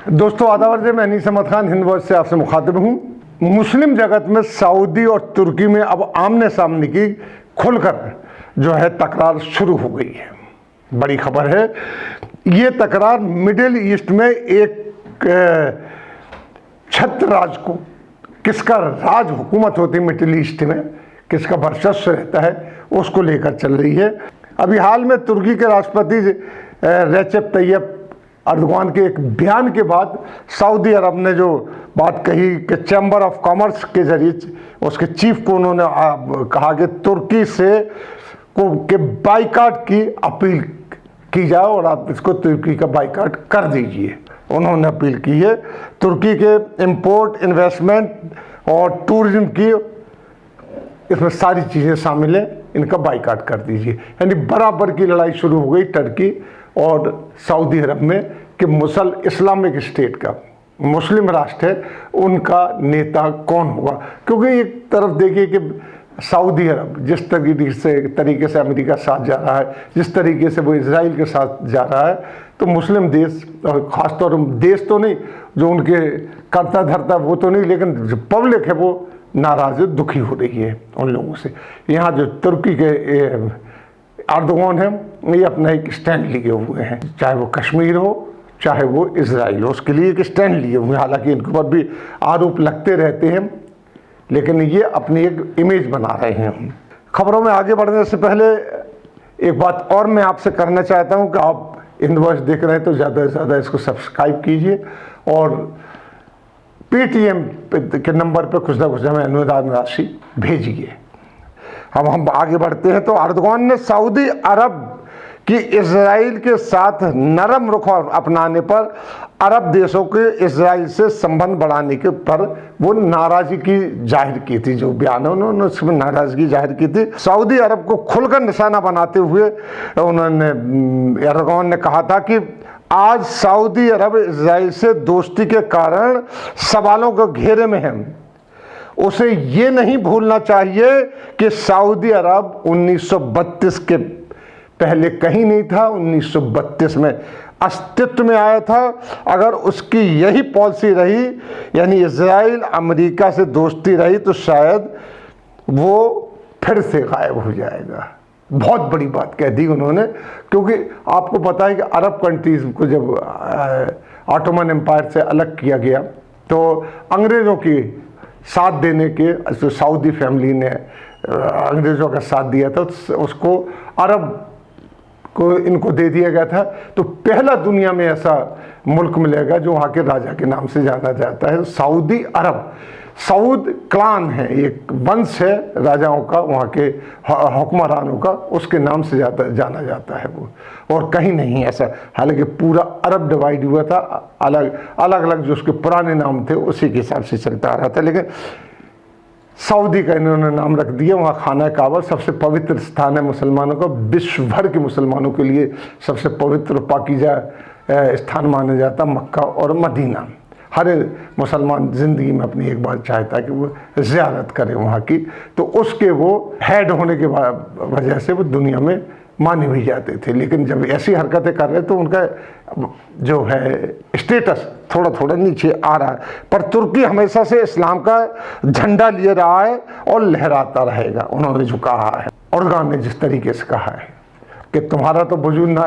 दोस्तों आदाब, मैं अनीस अहमद खान हिंद वॉइस से आपसे मुखातिब हूँ। मुस्लिम जगत में सऊदी और तुर्की में अब आमने सामने की खुलकर जो है तकरार शुरू हो गई है। बड़ी खबर है। ये तकरार मिडिल ईस्ट में एक छत्र राज को, किसका राज हुकूमत होती मिडिल ईस्ट में, किसका वर्चस्व रहता है, उसको लेकर चल रही है। अभी हाल में तुर्की के राष्ट्रपति रेसेप तैयब अर्दोगान के एक बयान के बाद सऊदी अरब ने जो बात कही कि चैम्बर ऑफ कॉमर्स के जरिए उसके चीफ को उन्होंने कहा कि तुर्की से के बाइकाट की अपील की जाए और आप इसको तुर्की का बाइकाट कर दीजिए। उन्होंने अपील की है तुर्की के इंपोर्ट, इन्वेस्टमेंट और टूरिज्म की, इसमें सारी चीज़ें शामिल हैं, इनका बाइकाट कर दीजिए। यानी बराबर की लड़ाई शुरू हो गई टर्की और सऊदी अरब में कि इस्लामिक स्टेट का, मुस्लिम राष्ट्र है, उनका नेता कौन होगा। क्योंकि एक तरफ देखिए कि सऊदी अरब जिस तरीके से अमेरिका साथ जा रहा है, जिस तरीके से वो इजराइल के साथ जा रहा है, तो मुस्लिम देश, और ख़ासतौर देश तो नहीं जो उनके करता धरता वो तो नहीं, लेकिन जो पब्लिक है वो नाराज़, दुखी हो रही है उन लोगों से। यहाँ जो तुर्की के अर्दोगान है, ये अपना एक स्टैंड लिए हुए हैं, चाहे वो कश्मीर हो चाहे वो इजराइल हो, उसके लिए एक स्टैंड लिए हुए हैं। हालांकि इनके ऊपर भी आरोप लगते रहते हैं, लेकिन ये अपनी एक इमेज बना रहे हैं। खबरों में आगे बढ़ने से पहले एक बात और मैं आपसे करना चाहता हूँ कि आप हिंद वॉइस देख रहे हैं तो ज़्यादा से ज़्यादा इसको सब्सक्राइब कीजिए और पेटीएम के नंबर पर कुछ ना कुछ हमें अनुदान राशि भेजिए। अब हम आगे बढ़ते हैं। तो अर्दोगान ने सऊदी अरब की इजराइल के साथ नरम रुख अपनाने पर अरब देशों के इजराइल से संबंध बढ़ाने के पर वो नाराजगी जाहिर की थी। जो बयान है उन्होंने उसमें नाराजगी जाहिर की थी। सऊदी अरब को खुलकर निशाना बनाते हुए उन्होंने अर्दोगान ने कहा था कि आज सऊदी अरब इजराइल से दोस्ती के कारण सवालों के घेरे में है। उसे ये नहीं भूलना चाहिए कि सऊदी अरब 1932 के पहले कहीं नहीं था, 1932 में अस्तित्व में आया था। अगर उसकी यही पॉलिसी रही, यानी इजराइल अमेरिका से दोस्ती रही, तो शायद वो फिर से गायब हो जाएगा। बहुत बड़ी बात कह दी उन्होंने, क्योंकि आपको पता है कि अरब कंट्रीज़ को जब ऑटोमन एम्पायर से अलग किया गया तो अंग्रेज़ों की साथ देने के, जो सऊदी फैमिली ने अंग्रेज़ों का साथ दिया था, उसको अरब को इनको दे दिया गया था। तो पहला दुनिया में ऐसा मुल्क मिलेगा जो वहाँ के राजा के नाम से जाना जाता है, सऊदी अरब। सऊद क्लान है, एक वंश है राजाओं का, वहाँ के हुक्मरानों का, उसके नाम से जाना जाता है वो, और कहीं नहीं ऐसा। हालांकि पूरा अरब डिवाइड हुआ था, अलग अलग जो उसके पुराने नाम थे उसी के हिसाब से चलता आ रहा था, लेकिन सऊदी का इन्होंने नाम रख दिया। वहाँ खाना काबा सबसे पवित्र स्थान है मुसलमानों का, विश्व भर के मुसलमानों के लिए सबसे पवित्र पाकीज़ा स्थान माना जाता मक्का और मदीना। हर मुसलमान ज़िंदगी में अपनी एक बार चाहता है कि वो ज़ियारत करे वहाँ की, तो उसके वो हेड होने के वजह से वो दुनिया में माने भी जाते थे। लेकिन जब ऐसी हरकतें कर रहे तो उनका जो है स्टेटस थोड़ा थोड़ा नीचे आ रहा है। पर तुर्की हमेशा से इस्लाम का झंडा लिए रहा है और लहराता रहेगा। उन्होंने जो कहा है, अर्दोगान ने जिस तरीके से कहा है कि तुम्हारा तो वजूद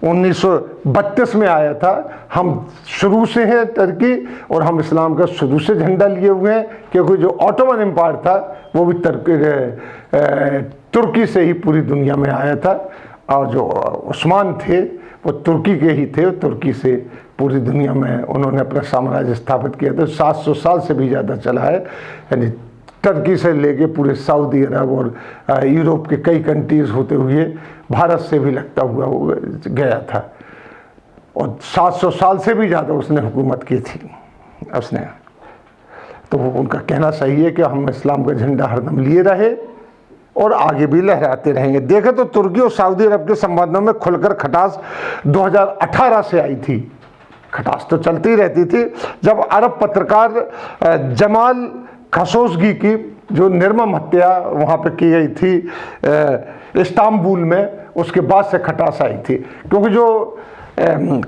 1932 में आया था, हम शुरू से हैं टर्की, और हम इस्लाम का शुरू से झंडा लिए हुए हैं, क्योंकि जो ऑटोमन एम्पायर था वो भी तुर्की से ही पूरी दुनिया में आया था, और जो उस्मान थे वो तुर्की के ही थे। तुर्की से पूरी दुनिया में उन्होंने अपना साम्राज्य स्थापित किया था। 700 साल से भी ज़्यादा चला है। यानी टर्की से लेके पूरे सऊदी अरब और यूरोप के कई कंट्रीज़ होते हुए भारत से भी लगता हुआ गया था, और 700 साल से भी ज़्यादा उसने हुकूमत की थी उसने। तो उनका कहना सही है कि हम इस्लाम का झंडा हरदम लिए रहे और आगे भी लहराते रहेंगे। देखें तो तुर्की और सऊदी अरब के संबंधों में खुलकर खटास 2018 से आई थी। खटास तो चलती रहती थी। जब अरब पत्रकार जमाल खशोगी की जो निर्मम हत्या वहाँ पे की गई थी इस्तांबुल में, उसके बाद से खटास आई थी। क्योंकि जो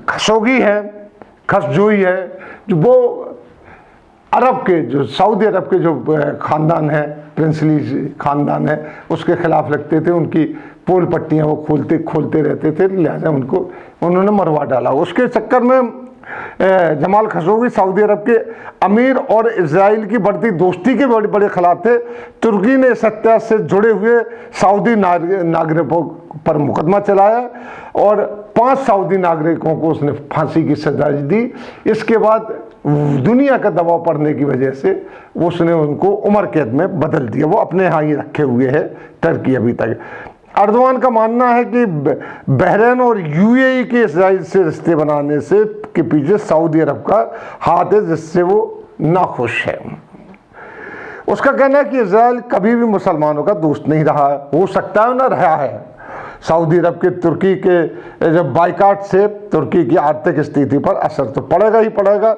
खशोगी हैं खशोगी है, जो वो अरब के, जो सऊदी अरब के जो ख़ानदान है, प्रिंसली ख़ानदान है, उसके ख़िलाफ़ लगते थे। उनकी पोल पट्टियाँ वो खोलते रहते थे, लिहाजा उन्होंने मरवा डाला। उसके चक्कर में जमाल खशोगी सऊदी अरब के अमीर और इजराइल की बढ़ती दोस्ती के बड़े बड़े खिलाफ थे। तुर्की ने इस हत्या से जुड़े हुए सऊदी नागरिकों पर मुकदमा चलाया और 5 सऊदी नागरिकों को उसने फांसी की सजा दी। इसके बाद दुनिया का दबाव पड़ने की वजह से उसने उनको उम्र कैद में बदल दिया। वो अपने यहाँ ही रखे हुए है टर्की अभी तक। अर्दवान का मानना है कि बहरीन और यूएई के इजराइल से रिश्ते बनाने से के पीछे सऊदी अरब का हाथ है, जिससे वो नाखुश है। उसका कहना है कि इजराइल कभी भी मुसलमानों का दोस्त नहीं रहा, हो सकता है ना रहा है। सऊदी अरब के तुर्की के जब बाइकाट से तुर्की की आर्थिक स्थिति पर असर तो पड़ेगा ही पड़ेगा,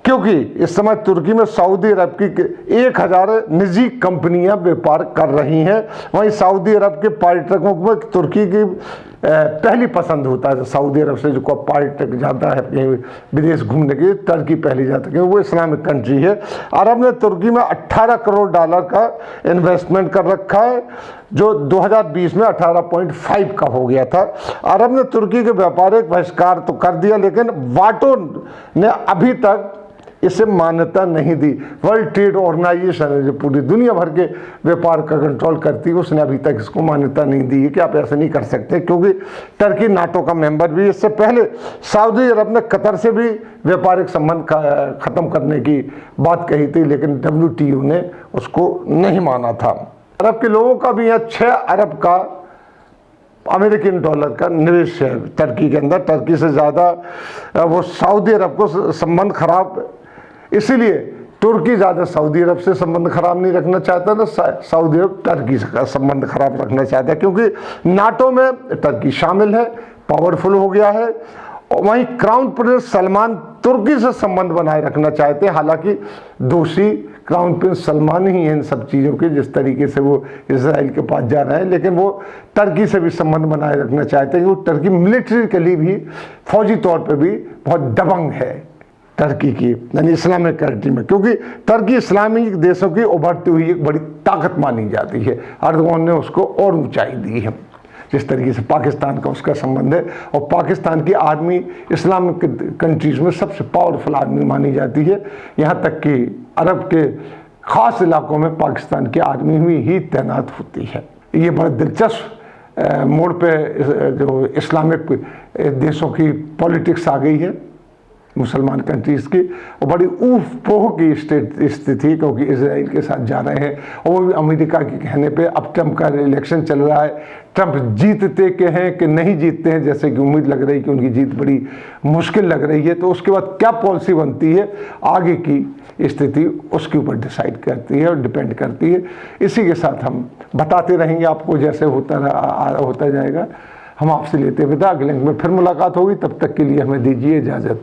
क्योंकि इस समय तुर्की में सऊदी अरब की 1000 निजी कंपनियां व्यापार कर रही हैं। वहीं सऊदी अरब के पर्यटकों को तुर्की की पहली पसंद होता है। सऊदी अरब से जो कोई पर्यटक जाता है कहीं विदेश घूमने के लिए, टर्की पहली जाता है क्योंकि वो इस्लामिक कंट्री है। अरब ने तुर्की में $18 करोड़ का इन्वेस्टमेंट कर रखा है, जो 2020 में 18.5 का हो गया था। अरब ने तुर्की के व्यापारिक बहिष्कार तो कर दिया, लेकिन वाटो ने अभी तक इसे मान्यता नहीं दी। वर्ल्ड ट्रेड ऑर्गेनाइजेशन है जो पूरी दुनिया भर के व्यापार का कंट्रोल करती है, उसने अभी तक इसको मान्यता नहीं दी है कि आप ऐसे नहीं कर सकते, क्योंकि टर्की नाटो का मेंबर भी। इससे पहले सऊदी अरब ने कतर से भी व्यापारिक संबंध ख़त्म करने की बात कही थी, लेकिन WTO ने उसको नहीं माना था। अरब के लोगों का भी यहाँ 6 अरब का अमेरिकन डॉलर का निवेश है टर्की के अंदर। टर्की से ज़्यादा वो सऊदी अरब को संबंध खराब, इसीलिए तुर्की ज़्यादा सऊदी अरब से संबंध खराब नहीं रखना चाहता था, सऊदी अरब टर्की का संबंध खराब रखना चाहता है, क्योंकि नाटो में टर्की शामिल है, पावरफुल हो गया है। और वहीं क्राउन प्रिंस सलमान तुर्की से संबंध बनाए रखना चाहते हैं, हालांकि दोषी क्राउन प्रिंस सलमान ही हैं इन सब चीज़ों के, जिस तरीके से वो इजराइल के पास जा रहे हैं। लेकिन वो टर्की से भी संबंध बनाए रखना चाहते हैं, क्योंकि टर्की मिलिट्री के लिए भी, फौजी तौर पर भी बहुत दबंग है टर्की की, यानी इस्लामिक कंट्री में, क्योंकि टर्की इस्लामिक देशों की उभरती हुई एक बड़ी ताकत मानी जाती है। अर्दवान ने उसको और ऊंचाई दी है, जिस तरीके से पाकिस्तान का उसका संबंध है। और पाकिस्तान की आर्मी इस्लामिक कंट्रीज़ में सबसे पावरफुल आर्मी मानी जाती है, यहाँ तक कि अरब के ख़ास इलाकों में पाकिस्तान की आर्मी ही तैनात होती है। ये बड़ा दिलचस्प मोड़ पे जो इस्लामिक देशों की पॉलिटिक्स आ गई है, मुसलमान कंट्रीज़ की, और बड़ी ऊफ पोह की स्थिति, क्योंकि इजराइल के साथ जा रहे हैं। और वो भी अमेरिका के कहने पे। अब ट्रंप का इलेक्शन चल रहा है, ट्रंप जीतते के हैं कि नहीं जीतते हैं, जैसे कि उम्मीद लग रही है कि उनकी जीत बड़ी मुश्किल लग रही है। तो उसके बाद क्या पॉलिसी बनती है आगे की स्थिति, उसके ऊपर डिसाइड करती है और डिपेंड करती है। इसी के साथ हम बताते रहेंगे आपको, जैसे होता जाएगा। हम आपसे लेते विदा, अगले लिंक में फिर मुलाकात होगी, तब तक के लिए हमें दीजिए इजाज़त।